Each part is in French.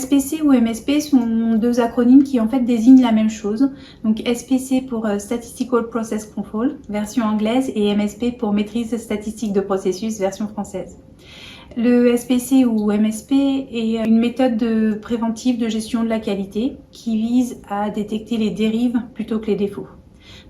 SPC ou MSP sont deux acronymes qui en fait désignent la même chose. Donc SPC pour Statistical Process Control, version anglaise, et MSP pour maîtrise statistique de processus, version française. Le SPC ou MSP est une méthode préventive de gestion de la qualité qui vise à détecter les dérives plutôt que les défauts.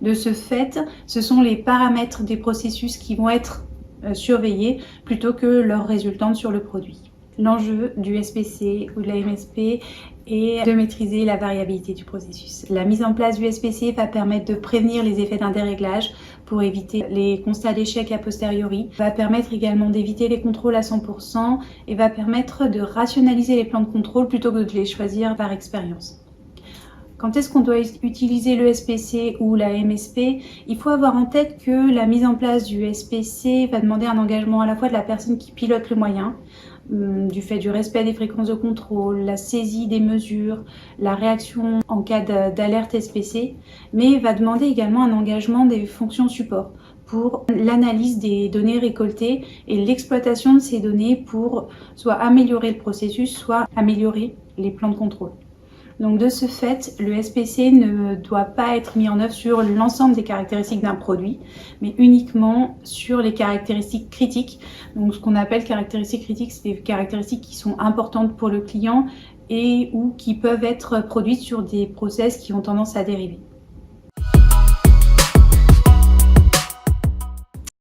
De ce fait, ce sont les paramètres des processus qui vont être surveillés plutôt que leurs résultantes sur le produit. L'enjeu du SPC ou de la MSP est de maîtriser la variabilité du processus. La mise en place du SPC va permettre de prévenir les effets d'un déréglage pour éviter les constats d'échec a posteriori, va permettre également d'éviter les contrôles à 100% et va permettre de rationaliser les plans de contrôle plutôt que de les choisir par expérience. Quand est-ce qu'on doit utiliser le SPC ou la MSP? Il faut avoir en tête que la mise en place du SPC va demander un engagement à la fois de la personne qui pilote le moyen, du fait du respect des fréquences de contrôle, la saisie des mesures, la réaction en cas d'alerte SPC, mais va demander également un engagement des fonctions support pour l'analyse des données récoltées et l'exploitation de ces données pour soit améliorer le processus, soit améliorer les plans de contrôle. Donc de ce fait, le SPC ne doit pas être mis en œuvre sur l'ensemble des caractéristiques d'un produit, mais uniquement sur les caractéristiques critiques. Donc ce qu'on appelle caractéristiques critiques, c'est des caractéristiques qui sont importantes pour le client et ou qui peuvent être produites sur des process qui ont tendance à dériver.